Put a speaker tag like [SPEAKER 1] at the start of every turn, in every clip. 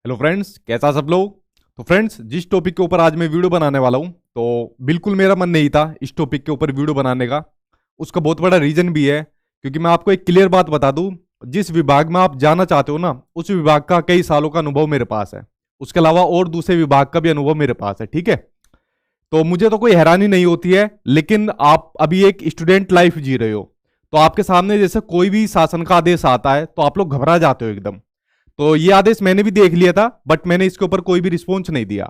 [SPEAKER 1] Hello friends, कैसा सब लोग। तो फ्रेंड्स, जिस टॉपिक के ऊपर आज मैं वीडियो बनाने वाला हूं, तो बिल्कुल मेरा मन नहीं था इस टॉपिक के ऊपर वीडियो बनाने का। उसका बहुत बड़ा रीजन भी है, क्योंकि मैं आपको एक क्लियर बात बता दूं। जिस विभाग में आप जाना चाहते हो ना, उस विभाग का कई सालों का अनुभव मेरे पास है। उसके अलावा और दूसरे विभाग का भी अनुभव मेरे पास है, ठीक है। तो मुझे तो कोई हैरानी नहीं होती है, लेकिन आप अभी एक स्टूडेंट लाइफ जी रहे हो, तो आपके सामने जैसे कोई भी शासन का आदेश आता है तो आप लोग घबरा जाते हो एकदम। तो ये आदेश मैंने भी देख लिया था, बट मैंने इसके ऊपर कोई भी रिस्पॉन्स नहीं दिया।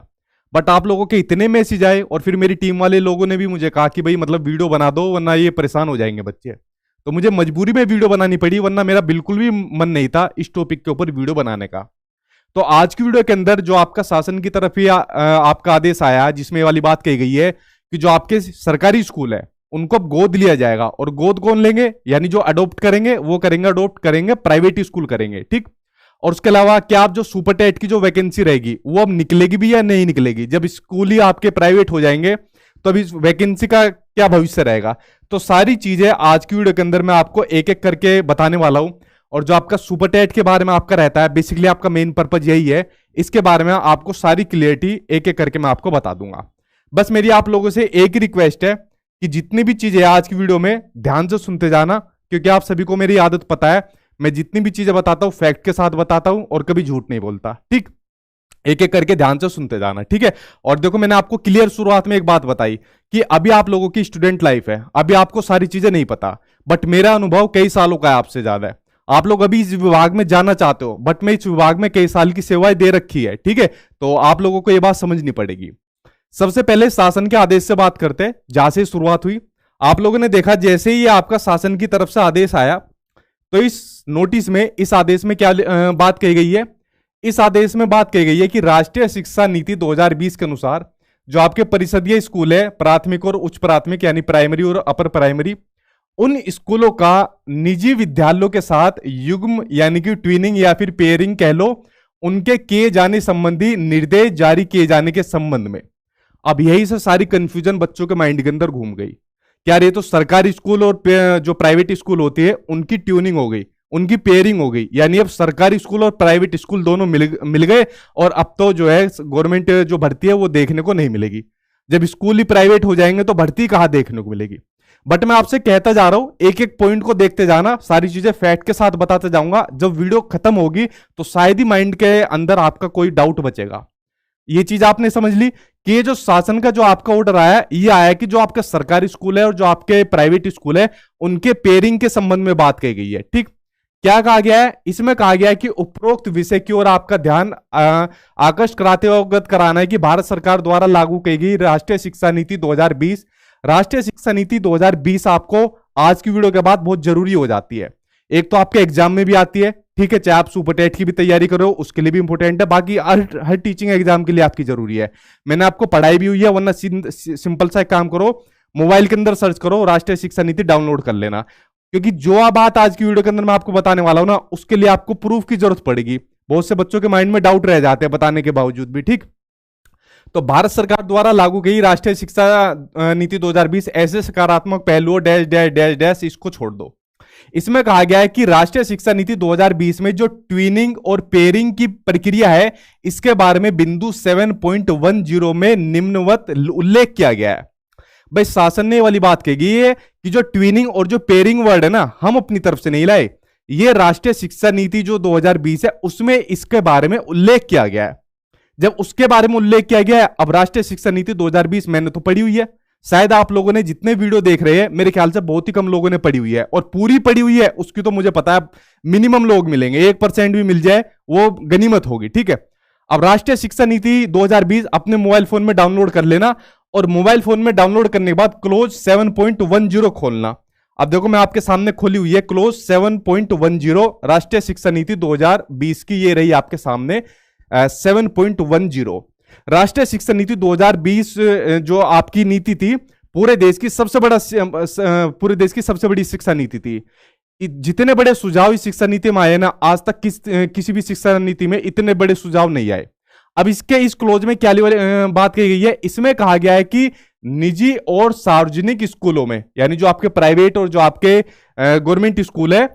[SPEAKER 1] बट आप लोगों के इतने मैसेज आए, और फिर मेरी टीम वाले लोगों ने भी मुझे कहा कि भाई मतलब वीडियो बना दो, वरना ये परेशान हो जाएंगे बच्चे। तो मुझे मजबूरी में वीडियो बनानी पड़ी, वरना मेरा बिल्कुल भी मन नहीं था इस टॉपिक के ऊपर वीडियो बनाने का। तो आज की वीडियो के अंदर जो आपका शासन की तरफ ही आपका आदेश आया, जिसमें ये वाली बात कही गई है कि जो आपके सरकारी स्कूल है उनको अब गोद लिया जाएगा। और गोद कौन लेंगे, यानी जो अडोप्ट करेंगे वो करेंगे, अडोप्ट करेंगे प्राइवेट स्कूल करेंगे, ठीक। और उसके अलावा क्या आप जो सुपर टेट की जो वैकेंसी रहेगी वो अब निकलेगी भी या नहीं निकलेगी। जब स्कूल ही आपके प्राइवेट हो जाएंगे तो अभी वैकेंसी का क्या भविष्य रहेगा। तो सारी चीजें आज की वीडियो के अंदर मैं आपको एक एक करके बताने वाला हूं। और जो आपका सुपर टेट के बारे में आपका रहता है, बेसिकली आपका मेन पर्पज यही है, इसके बारे में आपको सारी क्लियरिटी एक एक करके मैं आपको बता दूंगा। बस मेरी आप लोगों से एक ही रिक्वेस्ट है कि जितनी भी चीजें आज की वीडियो में ध्यान से सुनते जाना, क्योंकि आप सभी को मेरी आदत पता है, मैं जितनी भी चीजें बताता हूं फैक्ट के साथ बताता हूं और कभी झूठ नहीं बोलता, ठीक। एक एक करके ध्यान से सुनते जाना, ठीक है। और देखो, मैंने आपको क्लियर शुरुआत में एक बात बताई कि अभी आप लोगों की स्टूडेंट लाइफ है, अभी आपको सारी चीजें नहीं पता, बट मेरा अनुभव कई सालों का है, आपसे ज्यादा है। आप लोग अभी इस विभाग में जाना चाहते हो, बट मैं इस विभाग में कई साल की सेवाएं दे रखी है, ठीक है। तो आप लोगों को यह बात समझनी पड़ेगी। सबसे पहले शासन के आदेश से बात करते हैं, जहां से शुरुआत हुई। आप लोगों ने देखा जैसे ही आपका शासन की तरफ से आदेश आया, तो इस नोटिस में, इस आदेश में क्या बात कही गई है। इस आदेश में बात कही गई है कि राष्ट्रीय शिक्षा नीति 2020 के अनुसार जो आपके परिषदीय स्कूल है, प्राथमिक और उच्च प्राथमिक यानी प्राइमरी और अपर प्राइमरी, उन स्कूलों का निजी विद्यालयों के साथ युग्म यानी कि ट्विनिंग या फिर पेयरिंग कह लो, उनके किए जाने संबंधी निर्देश जारी किए जाने के संबंध में। अब यही से सारी कंफ्यूजन बच्चों के माइंड के अंदर घूम गई। क्या ये तो सरकारी स्कूल और जो प्राइवेट स्कूल होती है उनकी ट्यूनिंग हो गई, उनकी पेयरिंग हो गई, यानी अब सरकारी स्कूल और प्राइवेट स्कूल दोनों मिल गए। और अब तो जो है गवर्नमेंट जो भर्ती है वो देखने को नहीं मिलेगी। जब स्कूल ही प्राइवेट हो जाएंगे तो भर्ती कहां देखने को मिलेगी। बट मैं आपसे कहता जा रहा हूं, एक एक पॉइंट को देखते जाना, सारी चीजें फैक्ट के साथ बताते जाऊंगा। जब वीडियो खत्म होगी तो शायद ही माइंड के अंदर आपका कोई डाउट बचेगा। ये चीज आपने समझ ली कि ये जो शासन का जो आपका ऑर्डर आया, ये आया कि जो आपका सरकारी स्कूल है और जो आपके प्राइवेट स्कूल है उनके पेयरिंग के संबंध में बात कही गई है, ठीक। क्या कहा गया है इसमें, कहा गया है कि उपरोक्त विषय की ओर आपका ध्यान आकर्षित कराते हुए अवगत कराना है कि भारत सरकार द्वारा लागू की गई राष्ट्रीय शिक्षा नीति 2020, राष्ट्रीय शिक्षा नीति 2020 आपको आज की वीडियो के बाद बहुत जरूरी हो जाती है। एक तो आपके एग्जाम में भी आती है, ठीक है, चाहे आप सुपर टेट की भी तैयारी करो उसके लिए भी इंपॉर्टेंट है, बाकी हर टीचिंग एग्जाम के लिए आपकी जरूरी है। मैंने आपको पढ़ाई भी हुई है, वरना सिंपल सा एक काम करो, मोबाइल के अंदर सर्च करो, राष्ट्रीय शिक्षा नीति डाउनलोड कर लेना। क्योंकि जो बात आज की वीडियो के अंदर मैं आपको बताने वाला हूं ना, उसके लिए आपको प्रूफ की जरूरत पड़ेगी। बहुत से बच्चों के माइंड में डाउट रह जाते हैं बताने के बावजूद भी, ठीक। तो भारत सरकार द्वारा लागू गई राष्ट्रीय शिक्षा नीति 2020 ऐसे सकारात्मक पहलुओं डैश डैश डैश डैश इसको छोड़ दो। इसमें कहा गया है कि राष्ट्रीय शिक्षा नीति 2020 में जो ट्विनिंग और पेयरिंग की प्रक्रिया है, इसके बारे में बिंदु 7.10 में निम्नवत उल्लेख किया गया है। भाई शासन ने वाली बात कही है कि जो ट्विनिंग और जो पेयरिंग वर्ड है ना, हम अपनी तरफ से नहीं लाए, ये राष्ट्रीय शिक्षा नीति जो 2020 है उसमें इसके बारे में उल्लेख किया गया है। जब उसके बारे में उल्लेख किया गया है, अब राष्ट्रीय शिक्षा नीति 2020 मैंने तो पढ़ी हुई है, शायद आप लोगों ने जितने वीडियो देख रहे हैं मेरे ख्याल से बहुत ही कम लोगों ने पढ़ी हुई है, और पूरी पढ़ी हुई है उसकी तो मुझे पता है मिनिमम लोग मिलेंगे, 1% भी मिल जाए वो गनीमत होगी, ठीक है। अब राष्ट्रीय शिक्षा नीति 2020 अपने मोबाइल फोन में डाउनलोड कर लेना, और मोबाइल फोन में डाउनलोड करने के बाद क्लोज 7.10 खोलना। अब देखो मैं आपके सामने खोली हुई है क्लोज 7.10, राष्ट्रीय शिक्षा नीति 2020 की ये रही आपके सामने 7.10। राष्ट्रीय शिक्षा नीति 2020 जो आपकी नीति थी, पूरे देश की सबसे बड़ी शिक्षा नीति थी। जितने बड़े सुझाव इस शिक्षा नीति में आए ना, आज तक किसी भी शिक्षा नीति में इतने बड़े सुझाव नहीं आए। अब इसके इस क्लोज में क्या बात कही गई है, इसमें कहा गया है कि निजी और सार्वजनिक स्कूलों में, यानी जो आपके प्राइवेट और जो आपके गवर्नमेंट स्कूल है,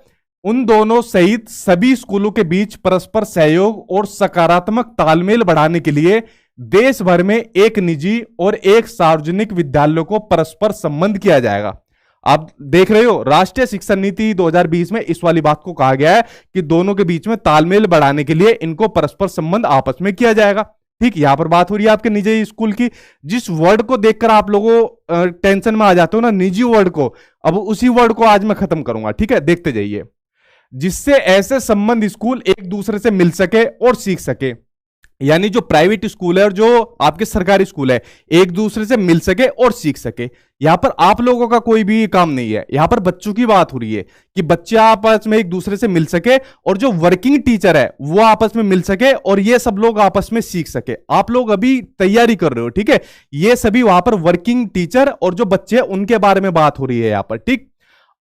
[SPEAKER 1] उन दोनों सहित सभी स्कूलों के बीच परस्पर सहयोग और सकारात्मक तालमेल बढ़ाने के लिए देश भर में एक निजी और एक सार्वजनिक विद्यालयों को परस्पर संबंध किया जाएगा। आप देख रहे हो, राष्ट्रीय शिक्षा नीति 2020 में इस वाली बात को कहा गया है कि दोनों के बीच में तालमेल बढ़ाने के लिए इनको परस्पर संबंध आपस में किया जाएगा। ठीक, यहां पर बात हो रही है आपके निजी स्कूल की। जिस वर्ड को देखकर आप लोगों टेंशन में आ जाते हो ना, निजी वर्ड को, अब उसी वर्ड को आज मैं खत्म करूंगा। ठीक है, देखते जाइए। जिससे ऐसे संबंध स्कूल एक दूसरे से मिल सके और सीख सके, यानी जो प्राइवेट स्कूल है और जो आपके सरकारी स्कूल है एक दूसरे से मिल सके और सीख सके। यहां पर आप लोगों का कोई भी काम नहीं है, यहां पर बच्चों की बात हो रही है कि बच्चे आपस में एक दूसरे से मिल सके और जो वर्किंग टीचर है वो आपस में मिल सके और ये सब लोग आपस में सीख सके। आप लोग अभी तैयारी कर रहे हो, ठीक है, ये सभी वहां पर वर्किंग टीचर और जो बच्चे उनके बारे में बात हो रही है यहां पर। ठीक,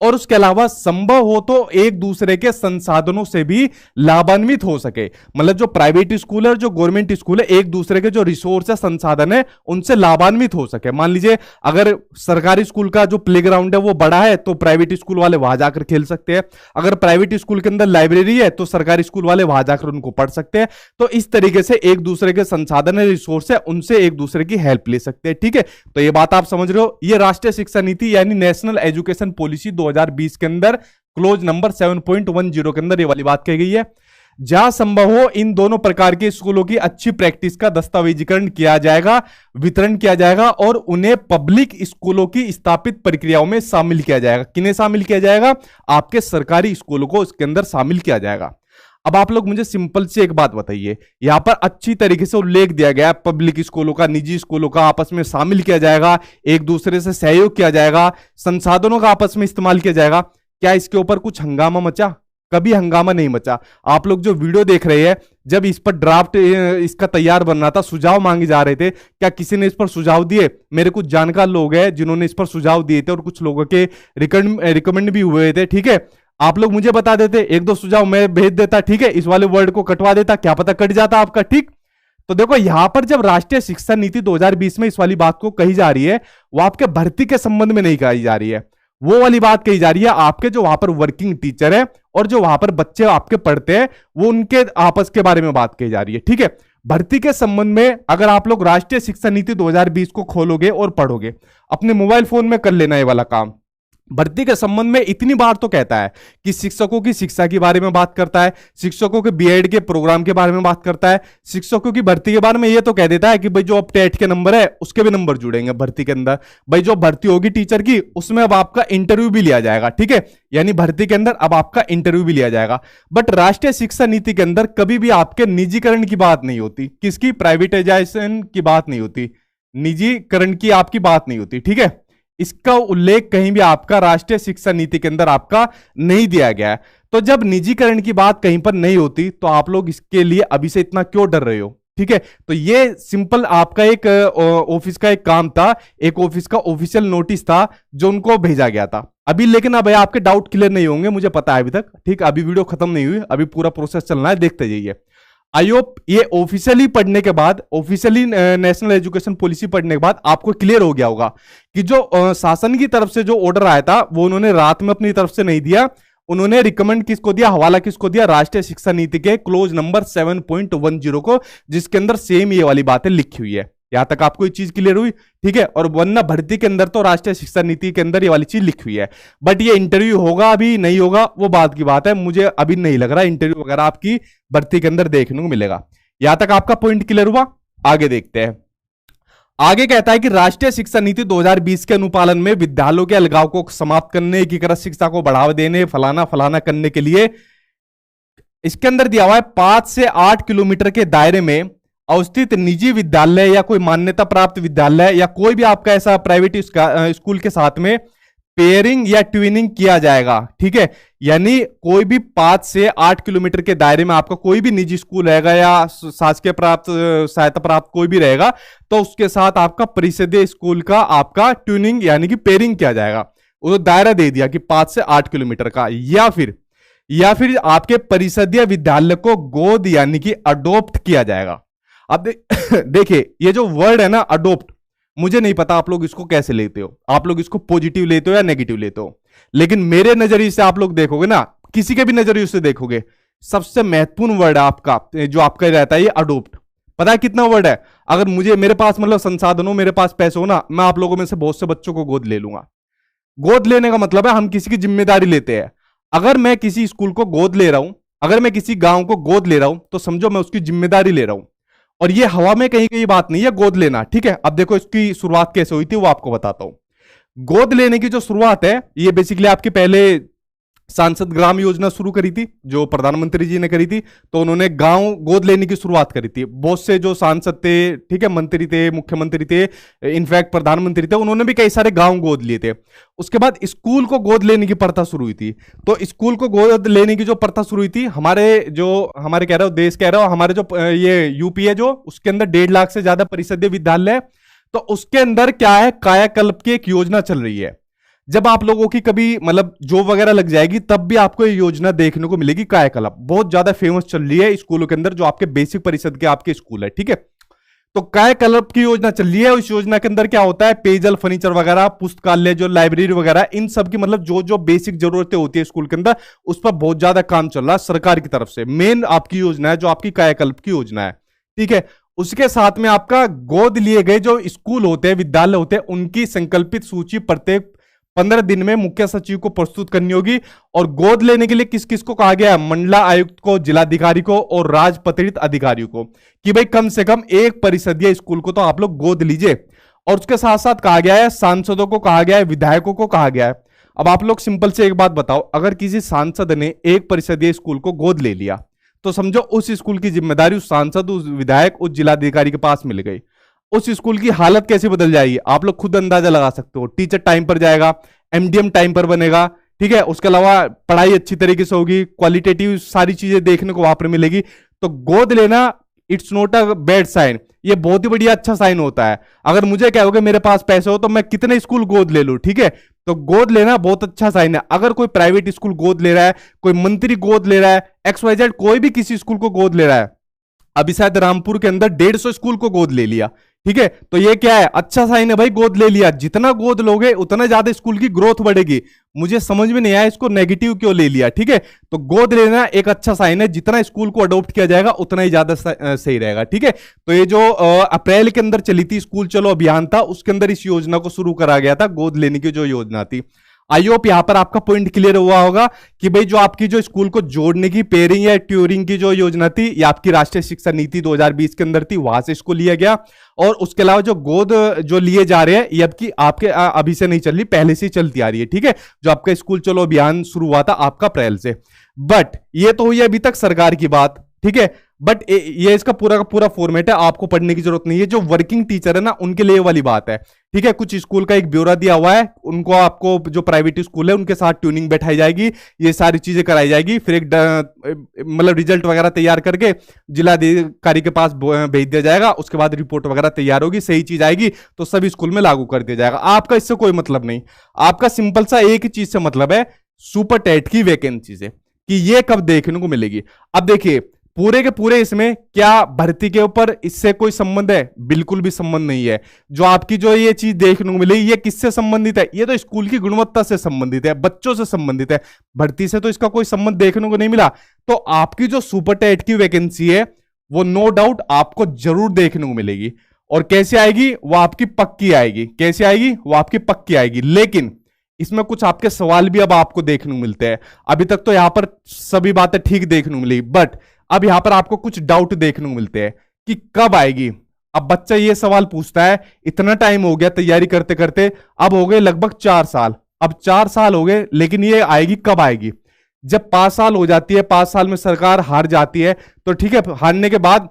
[SPEAKER 1] और उसके अलावा संभव हो तो एक दूसरे के संसाधनों से भी लाभान्वित हो सके। मतलब जो प्राइवेट स्कूल है और जो गवर्नमेंट स्कूल है एक दूसरे के जो रिसोर्स है, संसाधन है, उनसे लाभान्वित हो सके। मान लीजिए अगर सरकारी स्कूल का जो प्लेग्राउंड है वो बड़ा है तो प्राइवेट स्कूल वाले वहां जाकर खेल सकते हैं। अगर प्राइवेट स्कूल के अंदर लाइब्रेरी है तो सरकारी स्कूल वाले वहां जाकर उनको पढ़ सकते हैं। तो इस तरीके से एक दूसरे के संसाधन है, रिसोर्स है, उनसे एक दूसरे की हेल्प ले सकते हैं। ठीक है, तो ये बात आप समझ रहे हो। ये राष्ट्रीय शिक्षा नीति यानी नेशनल एजुकेशन पॉलिसी 2020 के अंदर क्लोज नंबर 7.10 के अंदर ये वाली बात कही गई है। जहां संभव हो इन दोनों प्रकार के स्कूलों की अच्छी प्रैक्टिस का दस्तावेजीकरण किया जाएगा, वितरण किया जाएगा और उन्हें पब्लिक स्कूलों की स्थापित प्रक्रियाओं में शामिल किया जाएगा। किन्हें शामिल किया जाएगा? आपके सरकारी स्कूलों को इसके अंदर शामिल किया जाएगा। अब आप लोग मुझे सिंपल से एक बात बताइए, यहां पर अच्छी तरीके से उल्लेख दिया गया है पब्लिक स्कूलों का, निजी स्कूलों का आपस में शामिल किया जाएगा, एक दूसरे से सहयोग किया जाएगा, संसाधनों का आपस में इस्तेमाल किया जाएगा। क्या इसके ऊपर कुछ हंगामा मचा? कभी हंगामा नहीं मचा। आप लोग जो वीडियो देख रहे हैं, जब इस पर ड्राफ्ट इसका तैयार बन रहा था, सुझाव मांगे जा रहे थे, क्या किसी ने इस पर सुझाव दिए? मेरे कुछ जानकार लोग हैं जिन्होंने इस पर सुझाव दिए थे और कुछ लोगों के रिकमेंड भी हुए थे। ठीक है, आप लोग मुझे बता देते, एक दो सुझाव मैं भेज देता, ठीक है, इस वाले वर्ड को कटवा देता, क्या पता कट जाता आपका। ठीक, तो देखो यहां पर जब राष्ट्रीय शिक्षा नीति 2020 में इस वाली बात को कही जा रही है, वो आपके भर्ती के संबंध में नहीं कही जा रही है, वो वाली बात कही जा रही है आपके जो वहां पर वर्किंग टीचर है और जो वहां पर बच्चे आपके पढ़ते हैं वो उनके आपस के बारे में बात कही जा रही है। ठीक है, भर्ती के संबंध में अगर आप लोग राष्ट्रीय शिक्षा नीति 2020 को खोलोगे और पढ़ोगे, अपने मोबाइल फोन में कर लेना ये वाला काम। भर्ती के संबंध में इतनी बार तो कहता है कि शिक्षकों की शिक्षा के बारे में बात करता है, शिक्षकों के बीएड के प्रोग्राम के बारे में बात करता है, शिक्षकों की भर्ती के बारे में ये तो कह देता है कि भाई जो अब टेट के नंबर है उसके भी नंबर जुड़ेंगे भर्ती के अंदर, भाई जो भर्ती होगी टीचर की उसमें अब आपका इंटरव्यू भी लिया जाएगा। ठीक है, यानी भर्ती के अंदर अब आपका इंटरव्यू भी लिया जाएगा। बट राष्ट्रीय शिक्षा नीति के अंदर कभी भी आपके निजीकरण की बात नहीं होती, किसकी? प्राइवेटाइजेशन की बात नहीं होती, निजीकरण की आपकी बात नहीं होती। ठीक है, इसका उल्लेख कहीं भी आपका राष्ट्रीय शिक्षा नीति के अंदर आपका नहीं दिया गया है। तो जब निजीकरण की बात कहीं पर नहीं होती तो आप लोग इसके लिए अभी से इतना क्यों डर रहे हो? ठीक है, तो ये सिंपल आपका एक ऑफिस का एक काम था, एक ऑफिस का ऑफिशियल नोटिस था जो उनको भेजा गया था अभी। लेकिन अब आपके डाउट क्लियर नहीं होंगे, मुझे पता है अभी तक। ठीक, अभी वीडियो खत्म नहीं हुई, अभी पूरा प्रोसेस चलना है, देखते जाइए। आई होप ये ऑफिशियली पढ़ने के बाद, ऑफिशियली नेशनल एजुकेशन पॉलिसी पढ़ने के बाद आपको क्लियर हो गया होगा कि जो शासन की तरफ से जो ऑर्डर आया था वो उन्होंने रात में अपनी तरफ से नहीं दिया, उन्होंने रिकमेंड किसको दिया, हवाला किसको दिया? राष्ट्रीय शिक्षा नीति के क्लोज नंबर 7.10 को, जिसके अंदर सेम ये वाली बातें लिखी हुई है। यहां तक आपको ये चीज क्लियर हुई? ठीक है, और वरना भर्ती के अंदर तो राष्ट्रीय शिक्षा नीति के अंदर ये वाली चीज लिखी हुई है। बट ये इंटरव्यू होगा अभी नहीं होगा वो बात की बात है, मुझे अभी नहीं लग रहा इंटरव्यू वगैरह आपकी भर्ती के अंदर देखने को मिलेगा। यहां तक आपका पॉइंट क्लियर हुआ? आगे देखते हैं। आगे कहता है कि राष्ट्रीय शिक्षा नीति 2020 के अनुपालन में विद्यालयों के अलगाव को समाप्त करने, एकीकृत शिक्षा को बढ़ावा देने, फलाना फलाना करने के लिए इसके अंदर दिया हुआ है 5 से 8 किलोमीटर के दायरे में अवस्थित निजी विद्यालय या कोई मान्यता प्राप्त विद्यालय या कोई भी आपका ऐसा प्राइवेट स्कूल के साथ में पेयरिंग या ट्विनिंग किया जाएगा। ठीक है, यानी कोई भी 5 से 8 किलोमीटर के दायरे में आपका कोई भी निजी स्कूल रहेगा या शासकीय प्राप्त सहायता प्राप्त कोई भी रहेगा तो उसके साथ आपका परिषदीय स्कूल का आपका ट्यूनिंग यानी कि पेयरिंग किया जाएगा। वो दायरा दे दिया कि 5 से 8 किलोमीटर का, या फिर आपके परिषदीय विद्यालय को गोद यानी कि अडोप्ट किया जाएगा। अब देखिए ये जो वर्ड है ना अडोप्ट, मुझे नहीं पता आप लोग इसको कैसे लेते हो, आप लोग इसको पॉजिटिव लेते हो या नेगेटिव लेते हो, लेकिन मेरे नजरिए से आप लोग देखोगे ना किसी के भी नजरिए से देखोगे, सबसे महत्वपूर्ण वर्ड है आपका, जो आपका रहता है ये अडोप्ट। पता है कितना वर्ड है? अगर मुझे, मेरे पास मतलब संसाधन हो, मेरे पास पैसे हो ना, मैं आप लोगों में से बहुत से बच्चों को गोद ले लूंगा। गोद लेने का मतलब है हम किसी की जिम्मेदारी लेते हैं। अगर मैं किसी स्कूल को गोद ले रहा हूं, अगर मैं किसी गांव को गोद ले रहा हूं, तो समझो मैं उसकी जिम्मेदारी ले रहा हूं। और ये हवा में कहीं कहीं बात नहीं है गोद लेना, ठीक है। अब देखो इसकी शुरुआत कैसे हुई थी वो आपको बताता हूं। गोद लेने की जो शुरुआत है, ये बेसिकली आपके पहले सांसद ग्राम योजना शुरू करी थी, जो प्रधानमंत्री जी ने करी थी। तो उन्होंने गांव गोद लेने की शुरुआत करी थी। बहुत से जो सांसद थे, ठीक है, मंत्री थे, मुख्यमंत्री थे, इनफैक्ट प्रधानमंत्री थे, उन्होंने भी कई सारे गांव गोद लिए थे। उसके बाद स्कूल को गोद लेने की प्रथा शुरू हुई थी। तो स्कूल को गोद लेने की जो प्रथा शुरू हुई थी, हमारे कह रहे हो देश, कह रहे हो हमारे जो ये यूपी है, जो उसके अंदर 1.5 लाख से ज्यादा परिषदीय विद्यालय, तो उसके अंदर क्या है, कायाकल्प की एक योजना चल रही है। जब आप लोगों की कभी मतलब जॉब वगैरह लग जाएगी, तब भी आपको ये योजना देखने को मिलेगी। कायाकल्प बहुत ज्यादा फेमस चल रही है स्कूलों के अंदर, जो आपके बेसिक परिषद के आपके स्कूल है, ठीक है। तो कायाकल्प की योजना चल रही है। इस योजना के अंदर क्या होता है, पेयजल, फर्नीचर वगैरह, पुस्तकालय, जो लाइब्रेरी वगैरह, इन सब की मतलब जो जो बेसिक जरूरतें होती है स्कूल के अंदर, उस पर बहुत ज्यादा काम चल रहा है सरकार की तरफ से। मेन आपकी योजना है जो आपकी कायाकल्प की योजना है, ठीक है। उसके साथ में आपका गोद लिए गए जो स्कूल होते हैं, विद्यालय होते हैं, उनकी संकल्पित सूची प्रत्येक 15 दिन में मुख्य सचिव को प्रस्तुत करनी होगी। और गोद लेने के लिए किस किस को कहा गया है, मंडला आयुक्त को, जिलाधिकारी को और राजपत्रित अधिकारियों को, कि भाई कम से कम एक परिषदीय स्कूल को तो आप लोग गोद लीजिए। और उसके साथ साथ कहा गया है, सांसदों को कहा गया है, विधायकों को कहा गया है। अब आप लोग सिंपल से एक बात बताओ, अगर किसी सांसद ने एक परिषदीय स्कूल को गोद ले लिया, तो समझो उस स्कूल की जिम्मेदारी उस सांसद, उस विधायक, उस जिलाधिकारी के पास मिल गई। उस स्कूल की हालत कैसे बदल जाएगी, आप लोग खुद अंदाजा लगा सकते हो। टीचर टाइम पर जाएगा, एमडीएम टाइम पर बनेगा, ठीक है। उसके अलावा पढ़ाई अच्छी तरीके से होगी, क्वालिटेटिव सारी चीजें देखने को वहां पर मिलेगी। तो गोद लेना it's not a bad sign, ये बहुत ही बढ़िया अच्छा साइन होता है। अगर मुझे क्या होगा, मेरे पास पैसे हो तो मैं कितने स्कूल गोद ले लूं, ठीक है। तो गोद लेना बहुत अच्छा साइन है। अगर कोई प्राइवेट स्कूल गोद ले रहा है, कोई मंत्री गोद ले रहा है, XYZ कोई भी किसी स्कूल को गोद ले रहा है, अभी शायद रामपुर के अंदर 150 स्कूल को गोद ले लिया, ठीक है। तो ये क्या है, अच्छा साइन है भाई, गोद ले लिया। जितना गोद लोगे उतना ज्यादा स्कूल की ग्रोथ बढ़ेगी। मुझे समझ में नहीं आया इसको नेगेटिव क्यों ले लिया, ठीक है। तो गोद लेना एक अच्छा साइन है, जितना स्कूल को अडॉप्ट किया जाएगा उतना ही ज्यादा सही रहेगा, ठीक है। तो ये जो अप्रैल के अंदर चली थी स्कूल चलो अभियान था, उसके अंदर इस योजना को शुरू करा गया था, गोद लेने की जो योजना थी। आई होप यहां पर आपका पॉइंट क्लियर हुआ होगा कि भाई जो आपकी जो स्कूल को जोड़ने की पेयरिंग या ट्यूरिंग की जो योजना थी, ये आपकी राष्ट्रीय शिक्षा नीति 2020 के अंदर थी, वहां से इसको लिया गया। और उसके अलावा जो गोद जो लिए जा रहे हैं, ये आपके अभी से नहीं चल रही, पहले से चलती आ रही है, ठीक है। जो आपका स्कूल चलो अभियान शुरू हुआ था आपका अप्रैल से। बट ये तो हुई अभी तक सरकार की बात, ठीक है। बट ये इसका पूरा का पूरा फॉर्मेट है, आपको पढ़ने की जरूरत नहीं है। जो वर्किंग टीचर है ना, उनके लिए वाली बात है, ठीक है। कुछ स्कूल का एक ब्यौरा दिया हुआ है, उनको आपको जो प्राइवेट स्कूल है उनके साथ ट्यूनिंग बैठाई जाएगी, ये सारी चीजें कराई जाएगी। फिर एक मतलब रिजल्ट वगैरह तैयार करके जिलाधिकारी के पास भेज दिया जाएगा। उसके बाद रिपोर्ट वगैरह तैयार होगी, सही चीज आएगी तो सभी स्कूल में लागू कर दिया जाएगा। आपका इससे कोई मतलब नहीं, आपका सिंपल सा एक ही चीज से मतलब है, सुपर टेट की वैकेंसी से, कि ये कब देखने को मिलेगी। अब देखिए पूरे के पूरे इसमें क्या भर्ती के ऊपर इससे कोई संबंध है? बिल्कुल भी संबंध नहीं है। जो आपकी जो ये चीज देखने को मिली, ये किससे संबंधित है? ये तो स्कूल की गुणवत्ता से संबंधित है, बच्चों से संबंधित है। भर्ती से तो इसका कोई संबंध देखने को नहीं मिला। तो आपकी जो सुपर टेट की वैकेंसी है वो नो डाउट आपको जरूर देखने को मिलेगी। और कैसे आएगी? वो आपकी पक्की आएगी। कैसे आएगी? वो आपकी पक्की आएगी। लेकिन इसमें कुछ आपके सवाल भी अब आपको देखने को मिलते हैं। अभी तक तो यहां पर सभी बातें ठीक देखने को मिली, बट अब यहां पर आपको कुछ डाउट देखने को मिलते हैं कि कब आएगी। अब बच्चा ये सवाल पूछता है, इतना टाइम हो गया तैयारी करते करते, अब हो गए लगभग 4 साल, अब 4 साल हो गए, लेकिन ये आएगी कब आएगी? जब 5 साल हो जाती है, 5 साल में सरकार हार जाती है, तो ठीक है, हारने के बाद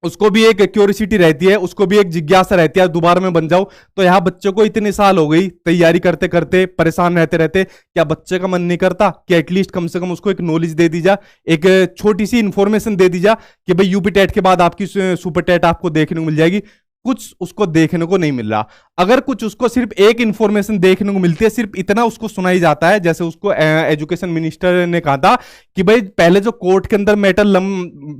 [SPEAKER 1] उसको भी एक क्यूरियोसिटी रहती है, उसको भी एक जिज्ञासा रहती है, दोबारा में बन जाऊं। तो यहां बच्चों को इतने साल हो गई तैयारी करते करते, परेशान रहते रहते, क्या बच्चे का मन नहीं करता कि एटलीस्ट कम से कम उसको एक नॉलेज दे दी जा, एक छोटी सी इंफॉर्मेशन दे दी जा कि भाई यूपी टेट के बाद आपकी सुपर टेट आपको देखने को मिल जाएगी। कुछ उसको देखने को नहीं मिल रहा। अगर कुछ उसको सिर्फ एक इंफॉर्मेशन देखने को मिलती है, सिर्फ इतना उसको सुनाई जाता है, जैसे उसको एजुकेशन मिनिस्टर ने कहा था कि भाई पहले जो कोर्ट के अंदर मैटर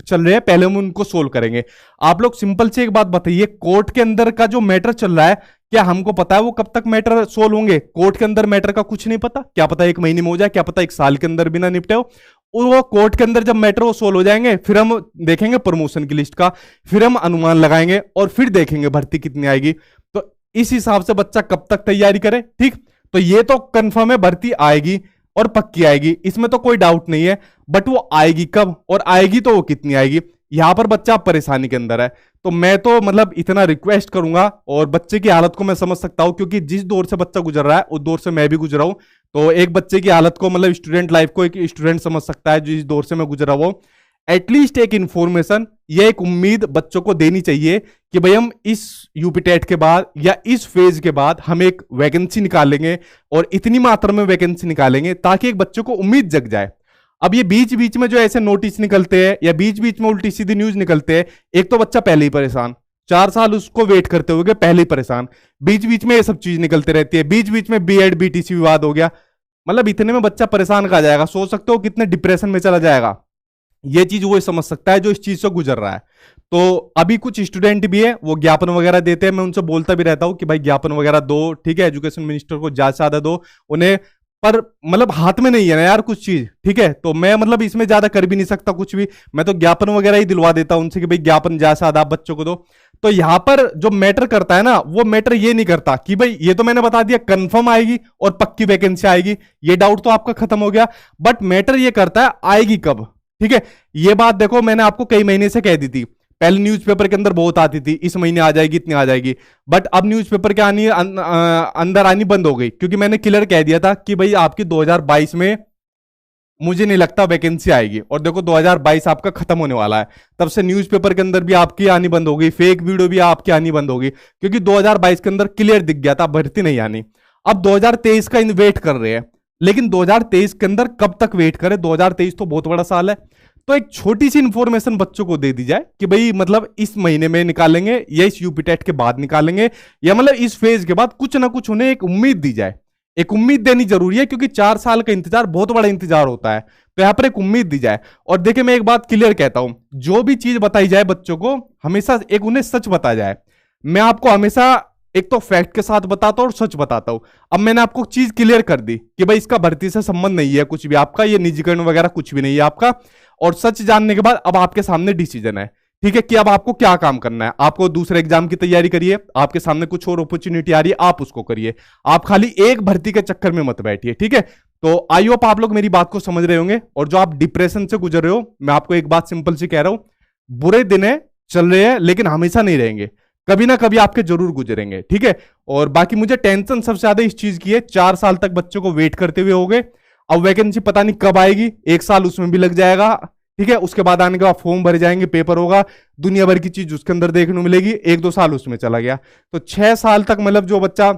[SPEAKER 1] चल रहे हैं पहले हम उनको सोल्व करेंगे। आप लोग सिंपल से एक बात बताइए, कोर्ट के अंदर का जो मैटर चल रहा है, क्या हमको पता है वो कब तक मैटर सोल्व होंगे? कोर्ट के अंदर मैटर का कुछ नहीं पता, क्या पता 1 महीने में हो जाए, क्या पता 1 साल के अंदर बिना निपटे हो। वो कोर्ट के अंदर जब मैटर वो सोल्व हो जाएंगे, फिर हम देखेंगे प्रमोशन की लिस्ट का, फिर हम अनुमान लगाएंगे और फिर देखेंगे भर्ती कितनी आएगी। तो इस हिसाब से बच्चा कब तक तैयारी करे, ठीक। तो ये तो कंफर्म है भर्ती आएगी और पक्की आएगी, इसमें तो कोई डाउट नहीं है। बट वो आएगी कब और आएगी तो वो कितनी आएगी, यहां पर बच्चा परेशानी के अंदर है। तो मैं तो मतलब इतना रिक्वेस्ट करूंगा, और बच्चे की हालत को मैं समझ सकता हूं, क्योंकि जिस दौर से बच्चा गुजर रहा है उस दौर से मैं भी गुजरा हूं। तो एक बच्चे की हालत को, मतलब स्टूडेंट लाइफ को एक स्टूडेंट समझ सकता है जिस दौर से मैं गुजरा हुआ हूं। एटलीस्ट एक इंफॉर्मेशन या एक उम्मीद बच्चों को देनी चाहिए कि भाई हम इस यूपी टेट के बाद या इस फेज के बाद हम एक वैकेंसी निकालेंगे, और इतनी मात्रा में वैकेंसी निकालेंगे ताकि एक बच्चों को उम्मीद जग जाए। अब ये बीच बीच में जो ऐसे नोटिस निकलते हैं या बीच बीच में उल्टी सीधी न्यूज निकलते हैं, एक तो बच्चा पहले ही परेशान, 4 साल उसको वेट करते हुए पहले ही परेशान, बीच बीच में ये सब चीज निकलते रहती है, बीच बीच में बीएड बीटीसी विवाद हो गया, मतलब इतने में बच्चा परेशान का जाएगा। सोच सकते हो कितने डिप्रेशन में चला जाएगा। ये चीज वो समझ सकता है जो इस चीज से गुजर रहा है। तो अभी कुछ स्टूडेंट भी है वो ज्ञापन वगैरह देते हैं, मैं उनसे बोलता भी रहता हूं कि भाई ज्ञापन वगैरह दो, ठीक है, एजुकेशन मिनिस्टर को ज्यादा से ज्यादा दो उन्हें, पर मतलब हाथ में नहीं है ना यार कुछ चीज, ठीक है। तो मैं मतलब इसमें ज्यादा कर भी नहीं सकता कुछ भी, मैं तो ज्ञापन वगैरह ही दिलवा देता हूं उनसे कि भाई ज्ञापन ज्यादा से ज्यादा आप बच्चों को दो। तो यहां पर जो मैटर करता है ना, वो मैटर ये नहीं करता कि भाई ये तो मैंने बता दिया कंफर्म आएगी और पक्की वैकेंसी आएगी, ये डाउट तो आपका खत्म हो गया। बट मैटर ये करता है आएगी कब, ठीक है। ये बात देखो मैंने आपको कई महीने से कह दी थी, पहले न्यूज़पेपर के अंदर बहुत आती थी इस महीने आ जाएगी इतनी आ जाएगी, बट अब न्यूज़पेपर के अंदर आनी बंद हो गई, क्योंकि मैंने क्लियर कह दिया था कि भाई आपकी 2022 में मुझे नहीं लगता वैकेंसी आएगी। और देखो 2022 आपका खत्म होने वाला है, तब से न्यूज़पेपर के अंदर भी आपकी आनी बंद हो गई, फेक वीडियो भी आपकी आनी बंद हो गई, क्योंकि 2022 के अंदर क्लियर दिख गया था भर्ती नहीं आनी। अब 2023 का वेट कर रहे हैं, लेकिन 2023 के अंदर कब तक वेट करें, 2023 तो बहुत बड़ा साल है। तो एक छोटी सी इंफॉर्मेशन बच्चों को दे दी जाए कि भाई मतलब इस महीने में निकालेंगे या इस यूपी टेट के बाद निकालेंगे, या मतलब इस फेज के बाद कुछ ना कुछ उन्हें एक उम्मीद दी जाए। एक उम्मीद देनी जरूरी है, क्योंकि 4 साल का इंतजार बहुत बड़ा इंतजार होता है। तो यहां पर एक उम्मीद दी जाए। और देखिए मैं एक बात क्लियर कहता हूं, जो भी चीज बताई जाए बच्चों को हमेशा एक उन्हें सच बताया जाए। मैं आपको हमेशा एक तो फैक्ट के साथ बताता हूं और सच बताता हूं। अब मैंने आपको चीज क्लियर कर दी कि भाई इसका भर्ती से संबंध नहीं है कुछ भी आपका, ये निजीकरण वगैरह कुछ भी नहीं है आपका। और सच जानने के बाद अब आपके सामने डिसीजन है, ठीक है, कि अब आपको क्या काम करना है। आपको दूसरे एग्जाम की तैयारी करिए, आपके सामने कुछ और अपॉर्चुनिटी आ रही है आप उसको करिए, आप खाली एक भर्ती के चक्कर में मत बैठिए, ठीक है। तो आई होप आप लोग मेरी बात को समझ रहे होंगे। और जो आप डिप्रेशन से गुजर रहे हो, मैं आपको एक बात सिंपल सी कह रहा हूं, बुरे दिन है चल रहे हैं लेकिन हमेशा नहीं रहेंगे, कभी ना कभी आपके जरूर गुजरेंगे, ठीक है। और बाकी मुझे टेंशन सबसे ज्यादा इस चीज की है, 4 साल तक बच्चों को वेट करते हुए हो गए, अब वैकेंसी पता नहीं कब आएगी, 1 साल उसमें भी लग जाएगा, ठीक है। उसके बाद आने के बाद फॉर्म भरे जाएंगे, पेपर होगा, दुनिया भर की चीज उसके अंदर देखने को मिलेगी, 1-2 साल उसमें चला गया। तो 6 साल तक मतलब जो बच्चा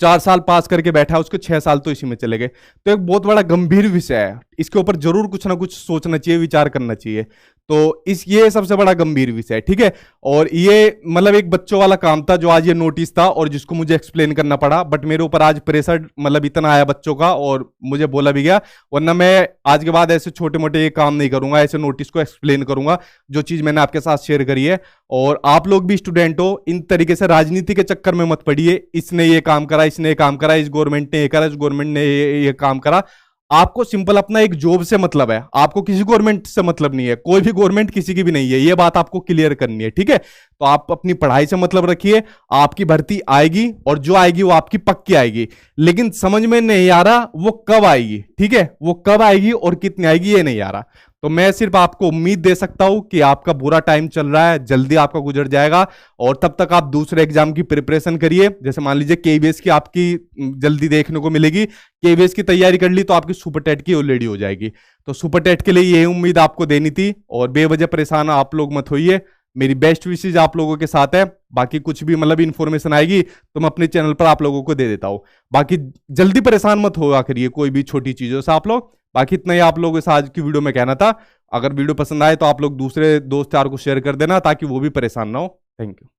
[SPEAKER 1] 4 साल पास करके बैठा है उसके 6 साल तो इसी में चले गए। तो एक बहुत बड़ा गंभीर विषय है, इसके ऊपर जरूर कुछ ना कुछ सोचना चाहिए, विचार करना चाहिए। तो ये सबसे बड़ा गंभीर विषय है, ठीक है। और ये मतलब एक बच्चों वाला काम था जो आज ये नोटिस था और जिसको मुझे एक्सप्लेन करना पड़ा, बट मेरे ऊपर आज प्रेशर मतलब इतना आया बच्चों का और मुझे बोला भी गया, वरना मैं आज के बाद ऐसे छोटे मोटे ये काम नहीं करूंगा, ऐसे नोटिस को एक्सप्लेन करूंगा जो चीज मैंने आपके साथ शेयर करी है। और आप लोग भी स्टूडेंट हो, इन तरीके से राजनीति के चक्कर में मत पड़िए, इसने ये काम करा, इसने ये काम करा, इस गवर्नमेंट ने ये करा, इस गवर्नमेंट ने ये काम करा। आपको सिंपल अपना एक जॉब से मतलब है, आपको किसी गवर्नमेंट से मतलब नहीं है, कोई भी गवर्नमेंट किसी की भी नहीं है, ये बात आपको क्लियर करनी है, ठीक है। तो आप अपनी पढ़ाई से मतलब रखिए, आपकी भर्ती आएगी और जो आएगी वो आपकी पक्की आएगी, लेकिन समझ में नहीं आ रहा वो कब आएगी, ठीक है, वो कब आएगी और कितनी आएगी ये नहीं आ रहा। तो मैं सिर्फ आपको उम्मीद दे सकता हूं कि आपका बुरा टाइम चल रहा है, जल्दी आपका गुजर जाएगा और तब तक आप दूसरे एग्जाम की प्रिपरेशन करिए। जैसे मान लीजिए केवीएस की आपकी जल्दी देखने को मिलेगी, केवीएस की तैयारी कर ली तो आपकी सुपर टेट की ऑलरेडी हो जाएगी। तो सुपर टेट के लिए ये उम्मीद आपको देनी थी और बेवजह परेशान आप लोग मत होइए, मेरी बेस्ट विशेष आप लोगों के साथ है। बाकी कुछ भी मतलब इन्फॉर्मेशन आएगी तो मैं अपने चैनल पर आप लोगों को दे देता हूं। बाकी जल्दी परेशान मत होगा करिए कोई भी छोटी चीजों से आप लोग। बाकी इतना ही आप लोगों से आज की वीडियो में कहना था। अगर वीडियो पसंद आए तो आप लोग दूसरे दोस्त यार को शेयर कर देना ताकि वो भी परेशान ना हो। Thank you.